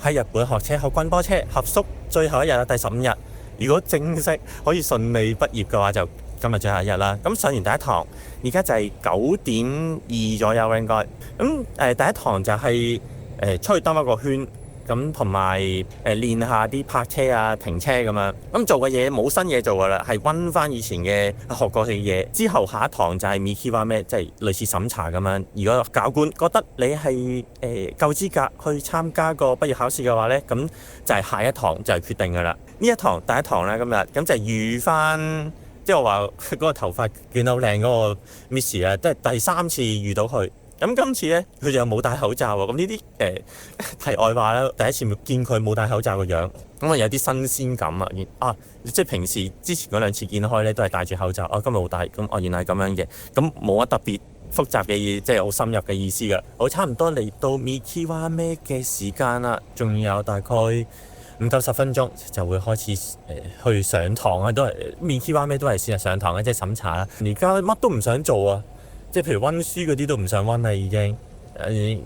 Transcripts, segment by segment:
喺日本學車學棍波車合宿最後一日啦，第15日。如果正式可以順利畢業嘅話，就今日最後一日啦。咁上完第一堂，而家就係9:2左右應該。咁第一堂就係出去兜一個圈。咁同埋練下啲泊車啊、停車咁樣。咁做嘅嘢冇新嘢做㗎啦，係溫翻以前嘅學過嘅嘢。之後下一堂就係 Mikiwame，即係類似審查咁樣。如果教官覺得你係夠資格去參加個畢業考試嘅話呢，咁就係下一堂就係決定㗎啦。呢一堂第一堂呢，今日咁就係遇翻，即係我話嗰個頭髮見到靚嗰個 Miss 啊，都係第3次遇到佢。咁今次咧，佢就冇戴口罩喎。咁呢啲題外話啦，第一次見佢冇戴口罩個樣，咁啊有啲新鮮感啊！即係平時之前嗰2次見開咧，都係戴住口罩。今日冇戴，咁原來係咁樣嘅。咁冇乜特別複雜嘅嘢，即係好深入嘅意思㗎。我差唔多嚟到 Mikiwame嘅時間啦，仲有大概唔夠10分鐘就會開始去上堂啊！都係 Mikiwame都係先係上堂嘅，即係審查啦。而家乜都唔想做啊！即係譬如溫書嗰啲都唔想溫啦，已經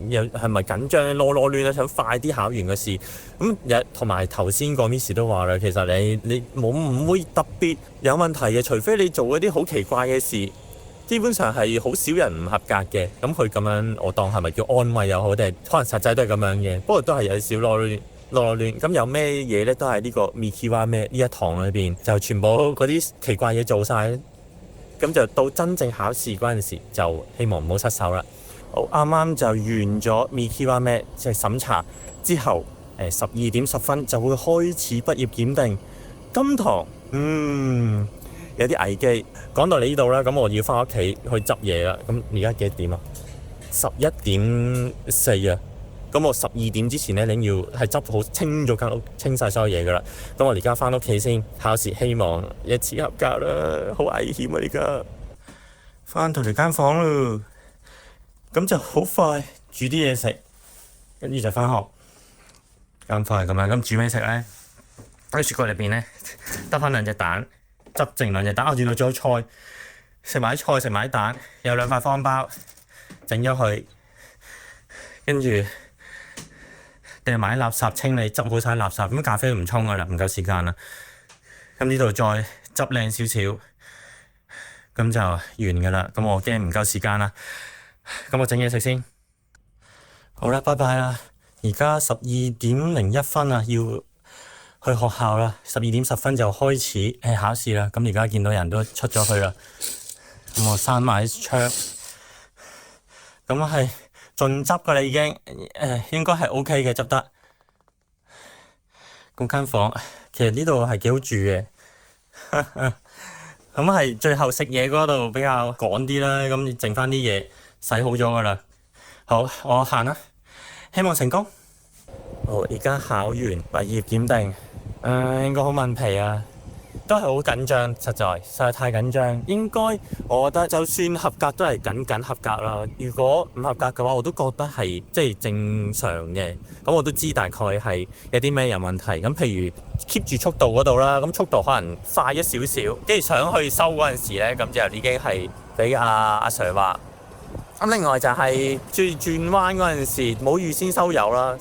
又係咪緊張囉囉攣咧？想快啲考完個試咁，同埋頭先個 Miss 都話啦，其實你唔會特別有問題嘅，除非你做嗰啲好奇怪嘅事，基本上係好少人唔合格嘅。咁佢咁樣，我當係咪叫安慰又好，定係可能實際都係咁樣嘅？不過都係有少囉囉攣。咁有咩嘢咧？都係呢個 Mikiwame 呢一堂裏邊就全部嗰啲奇怪嘢做晒。咁就到真正考試嗰陣時，就希望唔好失手啦。好，啱啱就完咗 Mikiwame 即係審查之後，12:10就會開始畢業檢定。今堂有啲危機。講到嚟呢度啦，咁我要翻屋企去執嘢啦。咁而家幾點啊？11:04啊。咁我12點之前咧，你要係執好清咗間屋，清晒所有嘢噶啦。咁我而家翻屋企先考試，希望一次合格啦。好危險啊！而家翻到嚟間房咯，咁就好快煮啲嘢食，跟住就翻學。咁快咁樣，咁煮咩食咧？喺雪櫃裏邊咧，得翻2隻蛋，執剩2隻蛋。原來仲有菜，食埋啲菜，食埋啲蛋，有2塊方包，整咗佢，跟住定係買垃圾清理，執好晒垃圾。咁咖啡都唔沖噶啦，唔夠時間啦。咁呢度再執靚少少，咁就完噶啦。咁我驚唔夠時間啦。咁我整嘢食先。好啦，拜拜啦。而家12:01要去學校啦。12:10就開始考試啦。咁而家見到人都出咗去啦。咁我閂埋窗。咁係盡執噶啦，已經應該係 OK 嘅，執得。咁間房其實呢度係幾好住嘅。咁係最後食嘢嗰度比較趕啲啦。咁剩翻啲嘢洗好咗噶啦。好，我行啦，希望成功。好，而家考完畢業檢定，應該好問皮啊。都係好緊張，實在太緊張。應該我覺得就算合格都係僅合格啦。如果唔合格嘅話，我都覺得係即係正常嘅。咁我都知大概係有啲咩有問題。咁譬如 keep 住速度嗰度啦，咁速度可能快咗少少，跟住上去收嗰陣時咧，咁就已經係俾阿 Sir 話。咁另外就係轉彎嗰陣時冇預先收油啦，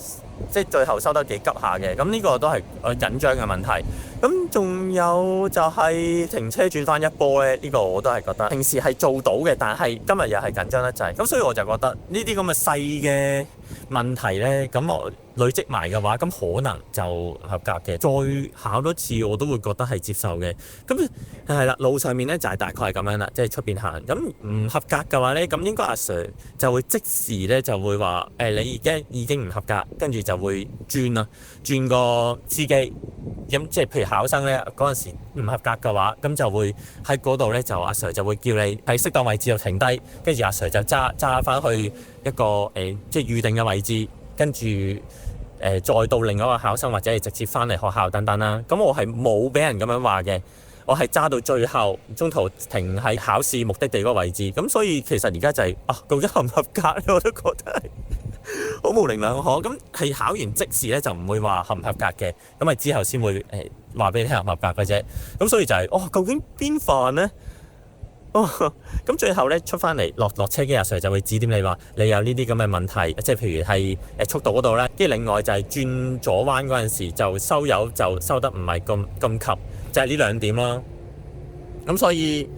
即係最後收得幾急下嘅。咁呢個都係緊張嘅問題。咁仲有就係停車轉翻一波咧，呢個我都係覺得平時係做到嘅，但係今日又係緊張得滯。咁所以我就覺得呢啲咁嘅細嘅問題咧，咁我累積埋嘅話，咁可能就合格嘅。再考多次我都會覺得係接受嘅。咁係啦，路上面咧就係大概係咁樣啦，即係出邊行。咁唔合格嘅話咧，咁應該阿 Sir 就會即時咧就會話你而家已經唔合格，跟住就會轉個司機。咁即係譬如考生咧嗰陣時唔合格嘅話，咁就會喺嗰度咧就阿 Sir 就會叫你喺適當位置度停低，跟住阿 Sir 就揸翻去一個即係預定嘅位置，跟住再到另外一個考生或者係直接翻嚟學校等等啦。咁我係冇俾人咁樣話嘅，我係揸到最後中途停喺考試目的地嗰個位置。咁所以其實而家就係究竟合唔合格咧，我都覺得係好模棱兩可。咁係考完即時咧就唔會話合唔合格嘅，咁係之後先會話俾你聽合唔合格嘅啫。咁所以就係究竟邊範咧咁最後咧出翻嚟落車嘅阿 Sir 就會指點你話你有呢啲咁嘅問題，即係譬如係速度嗰度啦，跟住另外就係轉左彎嗰陣時就收油就收得唔係咁及，就係呢兩點咯。咁所以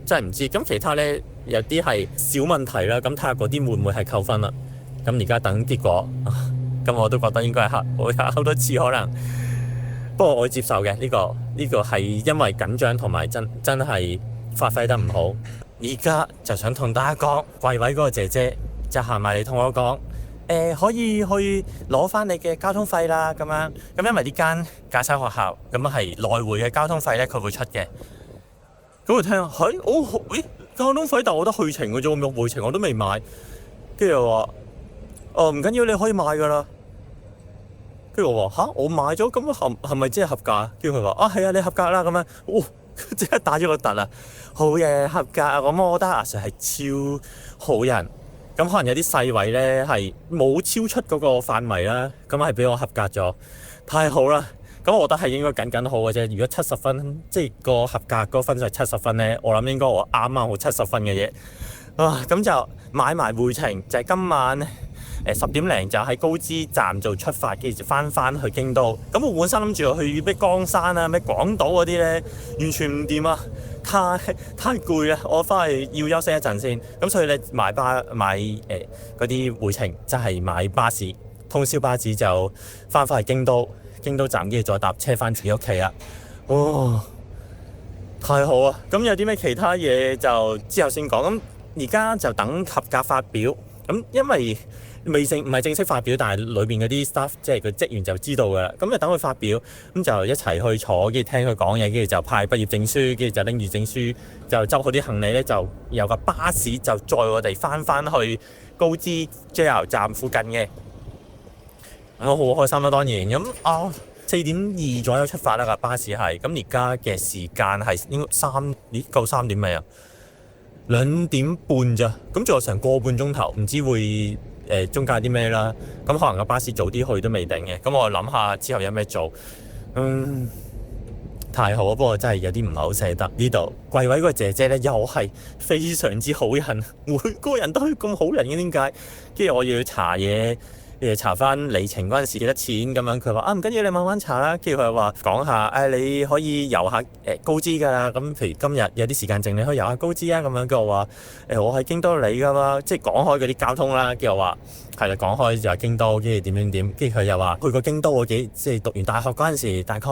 真係唔知。咁其他咧有啲係小問題啦，咁睇下嗰啲會唔會係扣分啦。咁而家等結果，咁我都覺得應該係我有好多次可能，不過我會接受嘅。呢個係因為緊張同埋真係發揮得唔好。而家就想同大家講，櫃位嗰個姐姐就行埋嚟同我講，可以去攞翻你嘅交通費啦咁樣。咁因為呢間駕駛學校咁係來回嘅交通費咧，佢會出嘅。咁我聽下，交通費，但我覺得去程嘅啫，回程我都未買。跟住又話，唔緊要，你可以買噶啦。跟住我話我買咗，咁係咪即係合格？跟住佢話係啊，你合格啦咁樣。即刻打咗個突啦，好嘢，合格啊！咁我覺得阿 Sir 係超好人。咁可能有啲細位咧係冇超出嗰個範圍啦，咁係俾我合格咗，太好啦！咁我覺得係應該僅好嘅啫。如果70分，即係個合格嗰個分數係70分咧，我諗應該我啱好70分嘅嘢。咁就買埋回程，就係今晚10點零就喺高知站做出發，跟住翻去京都。咁我本身諗住去咩江山啊、咩廣島嗰啲咧，完全唔掂啊！太攰啦，我翻去要休息一陣先。咁所以咧買嗰啲回程，即係買巴士，通宵巴士就翻去京都站，跟住再搭車翻自己屋企啦。太好啊！咁有啲咩其他嘢就之後先講。咁而家就等合格發表。咁因為唔係正式發表，但係裏邊嗰啲 staff 即係佢職員就知道㗎啦。咁就等佢發表，咁就一齊去坐，跟住聽佢講嘢，跟住就派畢業證書，跟住就拎住證書，就執好啲行李咧，就有個巴士就載我哋翻去高知 JR 站附近嘅。我好開心啦，當然咁4點2左右出發啦，架巴士係。咁而家嘅時間係應該夠3點未啊？2點半咋？咁仲有成個半鐘頭，唔知會中間啲咩啦？咁可能個巴士早啲去都未定嘅。咁我諗下之後有咩做。太好啊！不過真係有啲唔係好捨得。呢度櫃位嗰個姐姐咧，又係非常之好人，每個人都係咁好人嘅，點解？跟住我要查嘢。查翻里程嗰陣時幾多錢咁樣，佢話唔緊要，你慢慢查啦。跟住佢話講下你可以遊下高知㗎啦。咁譬如今日有啲時間剩，你可以遊下高知啊咁樣。跟住我話我喺京都嚟㗎嘛，即係講開嗰啲交通啦。跟住我話係啦，講開就係京都，跟住點。跟住佢又話去過京都即係讀完大學嗰陣時，大概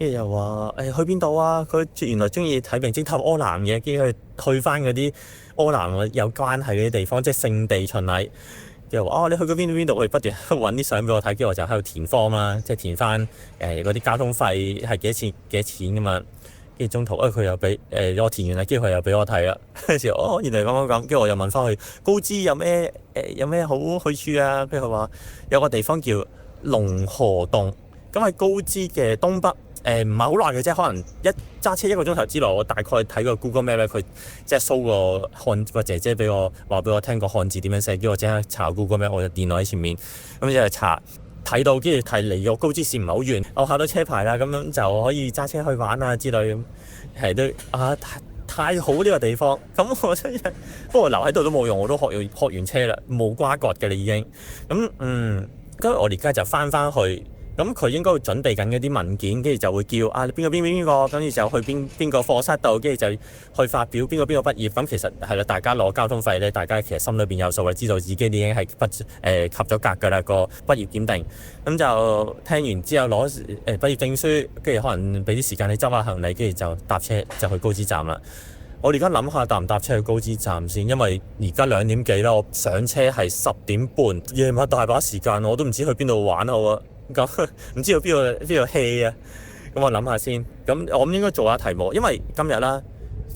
跟住又話去邊度啊？佢原來中意睇名偵探柯南嘅，跟住去翻嗰啲柯南有關係嗰啲地方，即係聖地巡禮。又話你去過邊度？去不斷揾啲相俾我睇，跟住我就喺度填 form 啦，即係填翻嗰啲交通費係幾多錢㗎嘛。跟住中途佢又俾我填完啦，跟住佢又俾我睇啦。跟住原來咁，跟住我又問翻佢高知有咩好去處啊？跟住佢話有個地方叫龍河洞，咁喺高知嘅東北。唔係好耐嘅啫，可能揸車1個鐘頭之內。我大概睇個 Google Map 咧，佢即係 show 個姐姐俾我話俾我聽個漢字點樣寫，叫我即刻查 Google Map，我就電腦喺前面咁就查睇到，跟住睇離個高知市唔係好遠，我考到車牌啦，咁樣就可以揸車去玩啊之類咁，係都太好呢個地方。咁我真係不過留喺度都冇用，我都學完車啦，冇瓜葛嘅啦已經。咁跟住我而家就翻去。咁佢應該會準備緊嗰啲文件，跟住就會叫邊個，跟住就去邊個課室度，跟住就去發表邊個畢業。咁其實係啦，大家攞交通費咧，大家其實心裏邊有數，知道自己已經係及咗格㗎啦，個畢業檢定。咁就聽完之後攞畢業證書，跟住可能俾啲時間你執下行李，跟住就搭車就去高知站啦。我而家諗下搭唔搭車去高知站先，因為而家2點幾啦，我上車係10點半，夜晚大把時間，我都唔知去邊度玩好啊。咁唔知道邊度 hea 啊？咁我諗下先。咁我應該做下題目，因為今日啦，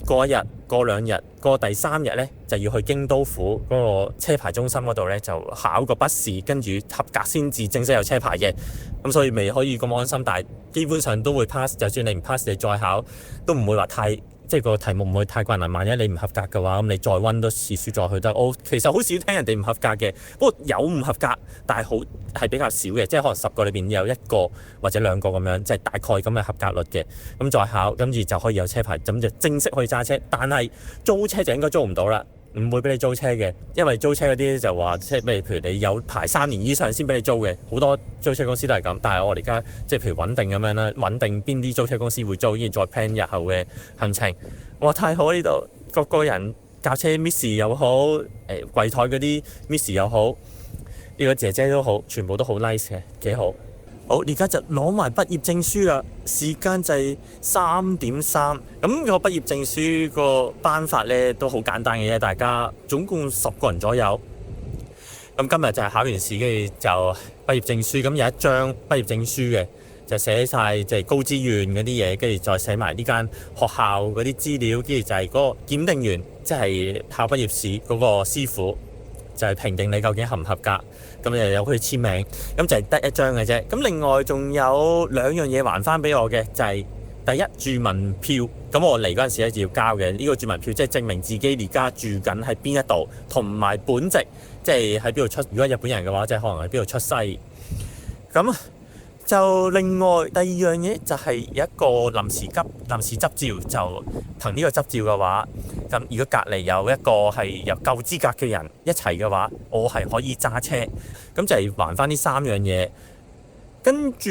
過1日、過2日、過第3日咧，就要去京都府嗰個車牌中心嗰度咧，就考個筆試，跟住合格先至正式有車牌嘅。咁所以未可以咁安心，但係基本上都會 pass。就算你唔 pass，你再考都唔會話太即係個題目唔會太困難。萬一你唔合格嘅話，咁你再溫多次書再去得。我其實好少聽人哋唔合格嘅，不過有唔合格，但係係比較少嘅，即係可能10個裏邊有1個或者2個咁樣，即係大概咁嘅合格率嘅。咁再考，跟住就可以有車牌，咁就正式可以揸車。但係租車就應該租唔到啦。唔會俾你租車嘅，因為租車嗰啲就話即係譬如你有排3年以上先俾你租嘅，好多租車公司都係咁。但係我哋而家即係譬如穩定咁樣啦，穩定邊啲租車公司會租，然後再 plan 日後嘅行程。哇，太好呢度，各個人教車 Miss 又好，櫃台嗰啲 Miss 又好，呢個姐姐都好，全部都好 nice 嘅，幾好。好，而家就攞埋畢業證書啦，時間就係3點3。咁個畢業證書個頒發咧都好簡單嘅啫，大家總共10個人左右。咁今日就係考完試，跟住就畢業證書。咁有一張畢業證書嘅，就寫晒即係高資源嗰啲嘢，跟住再寫埋呢間學校嗰啲資料，跟住就係嗰個檢定員，即係考畢業試嗰個師傅，就係評定你究竟合唔合格。咁又有佢簽名，咁就係得1張嘅啫。咁另外仲有2樣嘢還翻俾我嘅，就係第一住民票。咁我嚟嗰陣時咧就要交嘅呢個住民票，即係證明自己而家住緊喺邊一度，同埋本籍，即係喺邊度出。如果日本人嘅話，即係可能喺邊度出世。咁就另外第2樣嘢就係有一個臨時執照，就憑呢個執照嘅話，咁如果隔離有一個係有夠資格嘅人一齊嘅話，我係可以揸車。咁就係還翻呢3樣嘢，跟住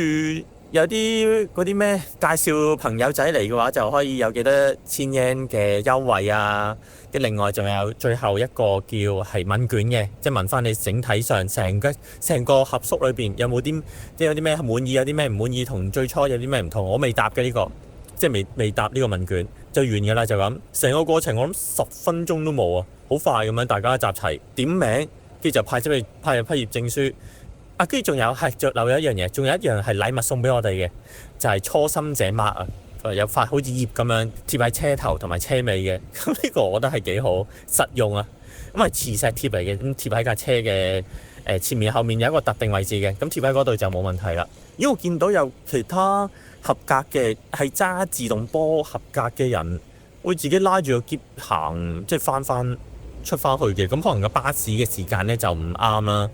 有啲嗰啲咩介紹朋友仔嚟嘅話，就可以有幾多千 yen 嘅優惠啊。跟另外仲有最後一個叫係問卷嘅，即係問翻你整體上成個合宿裏邊有冇啲即係有啲咩滿意，有啲咩唔滿意，同最初有啲咩唔同。我未答嘅呢個，即係未答呢個問卷就完㗎啦，就咁成個過程我諗10分鐘都冇啊，好快咁樣大家集齊點名，跟住就派入畢業證書。跟住仲有着漏咗一樣嘢，仲有一樣係禮物送俾我哋嘅，就係初心者 mark 啊。有塊好似葉咁樣貼喺車頭同埋車尾嘅，咁呢個我覺得係幾好實用啊。咁係磁石貼嚟嘅，咁貼喺架車嘅前面後面有一個特定位置嘅，咁貼喺嗰度就冇問題啦。因為我見到有其他合格嘅係揸自動波合格嘅人，會自己拉住個篋行，即係出翻去嘅。咁可能個巴士嘅時間咧就唔啱啦，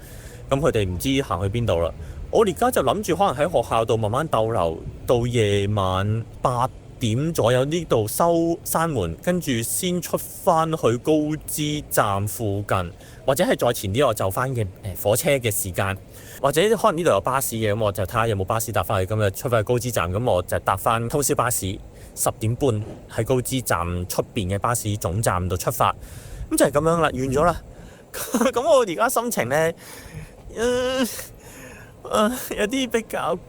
咁佢哋唔知行去邊度啦。我而家就諗住可能喺學校度慢慢逗留到夜晚8點左右，呢度閂門，跟住先出翻去高知站附近，或者係再前啲我就翻嘅火車嘅時間，或者可能呢度有巴士嘅，咁我就睇下有冇巴士搭翻去，咁就出翻去高知站，咁我就搭翻通宵巴士10點半喺高知站出邊嘅巴士總站度出發，咁就係咁樣啦，完咗啦。咁我而家心情呢，有啲比較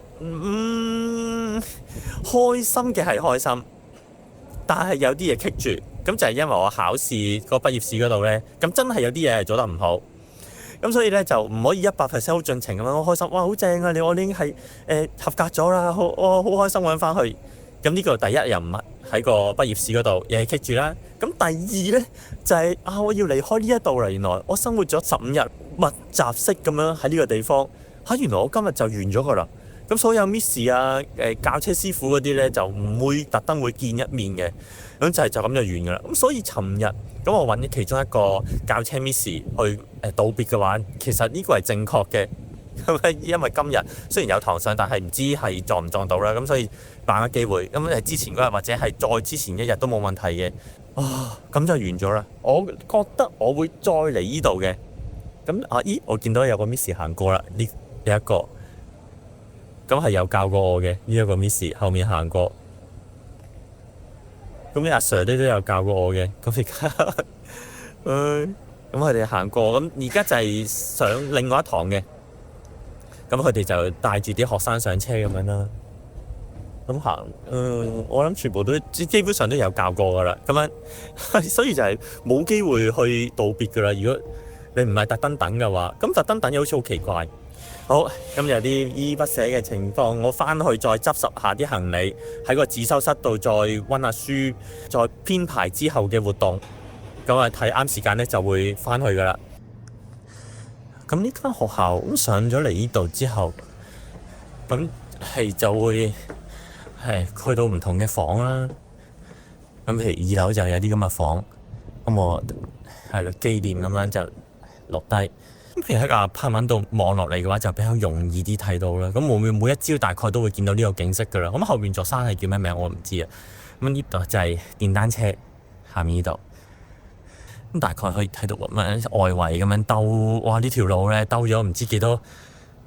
開心嘅係開心，但係有啲嘢棘住，咁就係因為我考試個畢業試嗰度呢，咁真係有啲嘢係做得唔好，咁所以呢，就唔可以100%好盡情咁樣好開心，哇好正啊！我已經係合格咗啦，我好開心揾翻去。咁呢個第一又唔係喺個畢業試嗰度，又係棘住啦。咁第2呢，就係我要離開呢一度啦。原來我生活咗15日密集式咁樣喺呢個地方。原來我今日就完咗㗎啦。咁所有 Miss 啊、教車師傅嗰啲呢，就唔會特登會見一面嘅。咁就咁就完㗎啦。咁所以尋日咁我揾其中一個教車 Miss 去道別嘅話，其實呢個係正確嘅。因為今日雖然有堂上，但係唔知係撞唔撞到啦。咁所以把握機會。咁之前嗰日或者係再之前1日都冇問題嘅。咁就完咗啦。我覺得我會再嚟呢度嘅。咁我見到有個 Miss 行過啦。有一個，咁係有教過我嘅呢一個 Miss 後面行過，咁阿 Sir 都有教過我嘅，咁而家，咁佢哋行過，咁而家就係上另外一堂嘅，咁佢哋就帶住啲學生上車咁樣啦，咁行，我諗全部都基本上都有教過噶啦，咁樣，所以就係冇機會去道別噶啦。如果你唔係特登等嘅話，咁特登等又好似好奇怪。好，咁有啲依依不捨嘅情況，我翻去再執拾下啲行李，喺個自修室度再溫下書，再編排之後嘅活動。咁睇啱時間咧就會翻去噶啦。咁呢間學校咁上咗嚟呢度之後，咁就會去到唔同嘅房啦。咁譬如2樓就有啲咁嘅房，咁我係咯紀念咁樣就落低。咁譬如喺個拍板度望落嚟嘅話，就比較容易啲睇到啦。咁會唔會每一朝大概都會見到呢個景色㗎啦？咁後面座山係叫咩名我唔知啊。咁呢度就係電單車下面呢度。咁大概可以睇到咁樣外圍咁樣兜，哇！呢條路咧兜咗唔知幾多，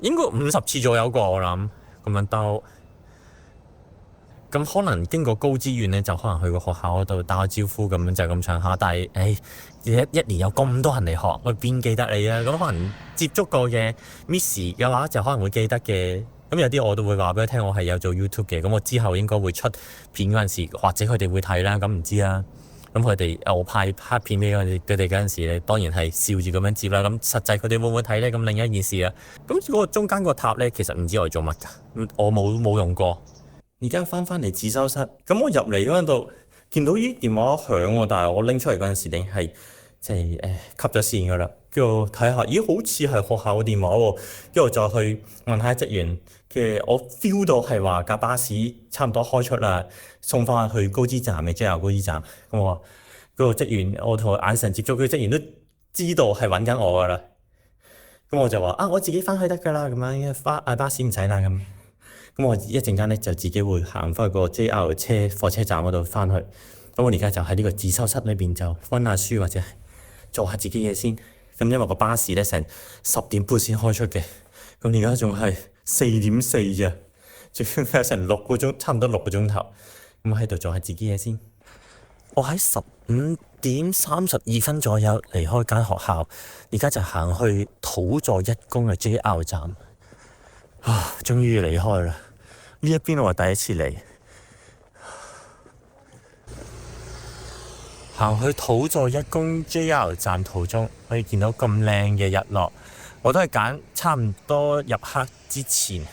應該50次左右過我諗咁樣兜。咁可能經過高資源咧，就可能去個學校嗰度打個招呼咁樣就咁上下。但係一年有咁多人嚟學，我邊記得你啊？咁可能接觸過嘅 Miss 嘅話，就可能會記得嘅。咁有啲我都會話俾佢聽，我係有做 YouTube 嘅。咁我之後應該會出片嗰陣時，或者佢哋會睇啦。咁唔知啦。咁佢哋我派黑片俾佢哋嗰陣時咧，當然係笑住咁樣接啦。咁實際佢哋會唔會睇咧？咁另一件事啦。咁嗰個中間個塔咧，其實唔知我做乜㗎。我冇用過。而家翻嚟自修室，咁我入嚟嗰度見到依電話響喎，但係我拎出嚟嗰陣時，定係即係吸咗線㗎啦。跟住我睇下，咦，好似係學校嘅電話喎。跟住我再去問下職員嘅，我 feel 到係話架巴士差唔多開出啦，送翻去高知站嘅 JR 高知站。咁我話嗰個職員，我同佢眼神接觸，佢職員都知道係揾緊我㗎啦。咁我就話啊，我自己翻去得㗎啦，咁樣巴士唔使啦咁。咁我一陣間咧就自己會行翻去個 JR 火車站嗰度翻去。咁我而家就喺呢個自修室裏邊就温下書或者做下自己嘢先。咁因為個巴士咧成10點半先開出嘅，咁而家仲係4點4啫，仲有成6個鐘，差唔多6個鐘頭。咁我喺度做下自己嘢先。我喺15點32分左右離開間學校，而家就行去土佐一公嘅 JR 站。啊，終於離開啦！呢一邊我係第一次嚟，行去土佐一公 JR 站途中，可以見到咁靚嘅日落。我都係揀差唔多入黑之前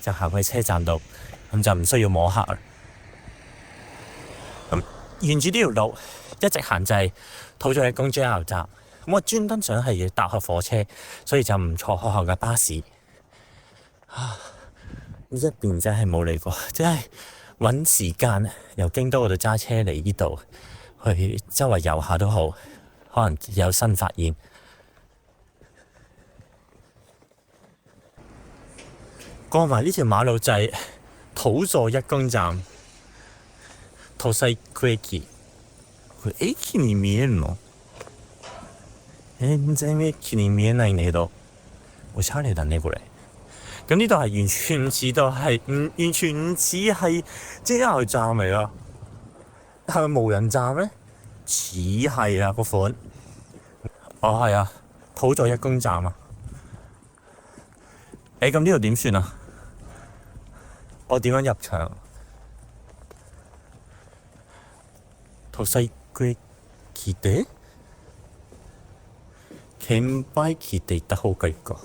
就行去車站度，咁就唔需要摸黑啦。咁沿住呢條路一直行就係土佐一公 JR 站。咁我專登想係要搭下火車，所以就唔坐學校嘅巴士。呢一邊真係冇嚟過，真係揾時間由京都嗰度揸車嚟呢度，去周圍遊下都好，可能有新發現。過埋呢條馬路就係土佐一公站。土佐駅。これ駅に見えるの？全然駅に見えないんだけど、おしゃれだねこれ。咁呢度係完全唔似到係完全唔似係 JR 站嚟啊！係咪無人站咧？似係啊個款。哦係啊，土佐一公站啊。咁呢度點算啊？我點樣入場？土佐駅で券売機で行った方がいいか。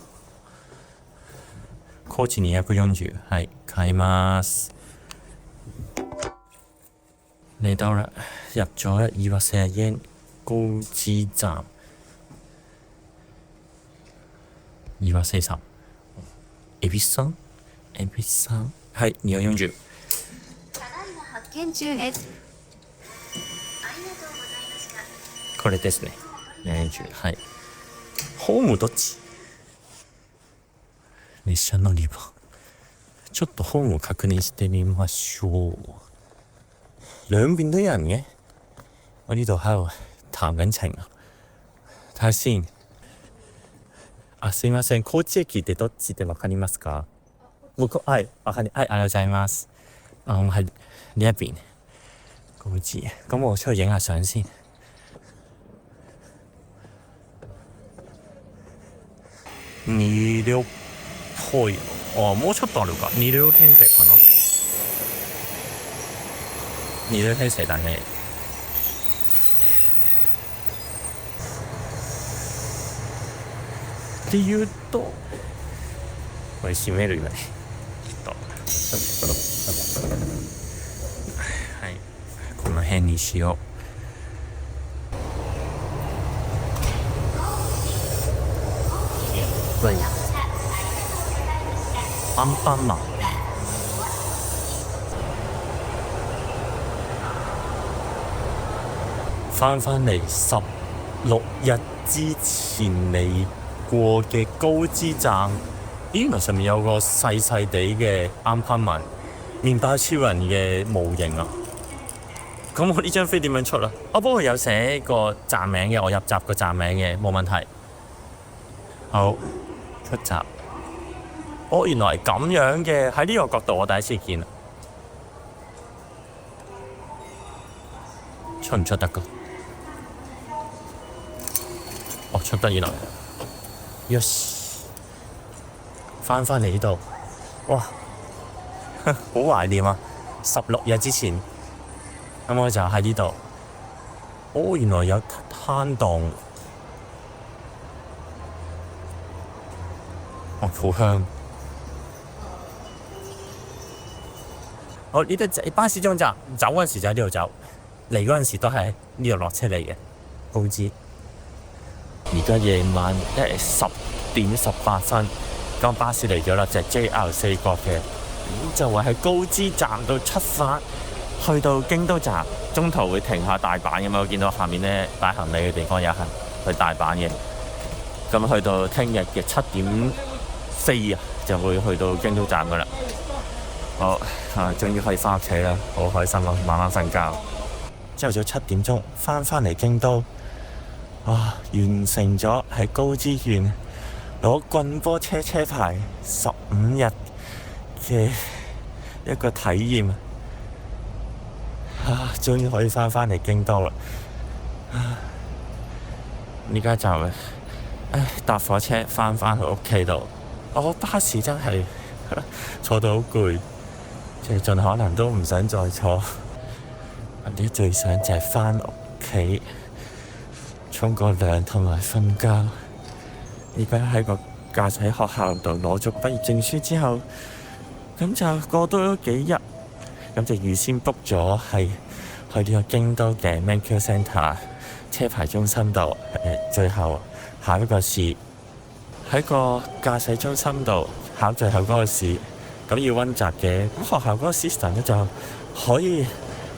高知240、はい、買います。嚟到啦，入咗240円高知站240。恵比寿はい、240。発見中です。これですね。240。はい。ホームどっち？列車乗り場。ちょっとホームを確認してみましょう。兩邊都有人嘅。我呢度喺度談緊情啊。睇下先。あ、すいません。高知駅ってどっちでわかりますか？はい、わかり、はい、ありがとうございます。係呢一邊。高知。咁我出去影下相先。2両っぽい。もうちょっとあるか。2両編成かな。2両編成だね。っていうと、これ閉めるよね。はい。この辺にしよう。喂，アンパンマン。翻嚟16日之前嚟過嘅高知站，咦？原來上面有個細細地嘅啱啱文麵包超人嘅模型啊！咁我呢張飛點樣出啊？不過有寫個站名嘅，我入閘個站名嘅，冇問題。好，出閘。原來係咁樣嘅，喺呢個角度我第一次見。出唔出得㗎？出得原來。Yes， 翻嚟呢度，哇，好懷念啊！16日之前，咁我就喺呢度。原來有攤檔，好香。呢度就巴士終站，走嗰陣時就喺呢度走，嚟嗰陣時都係呢度落車嚟嘅。高知。而家夜晚10:18，咁巴士嚟咗啦，就係 JR 4國嘅，就會喺高知站度出發，去到京都站，中途會停下大阪嘅嘛。我見到下面咧擺行李嘅地方有行去大阪嘅，咁去到聽日嘅7:4就會去到京都站噶啦。好終於可以翻屋企啦，好開心咯，慢慢瞓覺。朝早7點鐘翻嚟京都。完成咗喺高知縣攞棍波車牌15日嘅一個體驗。終於可以翻嚟京都啦！而家就搭火車翻去屋企度。巴士真係坐到好攰，即係盡可能都唔想再坐。我最想就係翻屋企。沖個涼同埋瞓覺。而家喺個駕駛學校度攞咗畢業證書之後，咁就過多幾日，咁就預先 book 咗係去呢個京都嘅 Menkyo Center 車牌中心度。最後考一個試，喺個駕駛中心度考最後嗰個試，咁要溫習嘅。咁學校嗰個 system 咧就可以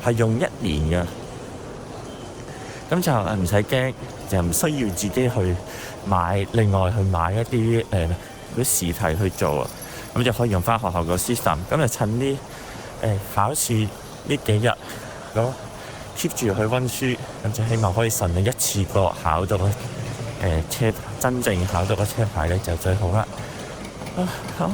係用1年嘅。咁就唔使驚，就唔需要自己去另外去買一啲啲試題去做啊。咁就可以用翻學校個 system。咁就趁啲考試呢幾日，咁 keep 住去溫書，咁就希望可以順利一次過考到真正考到個車牌咧，就最好啦。好。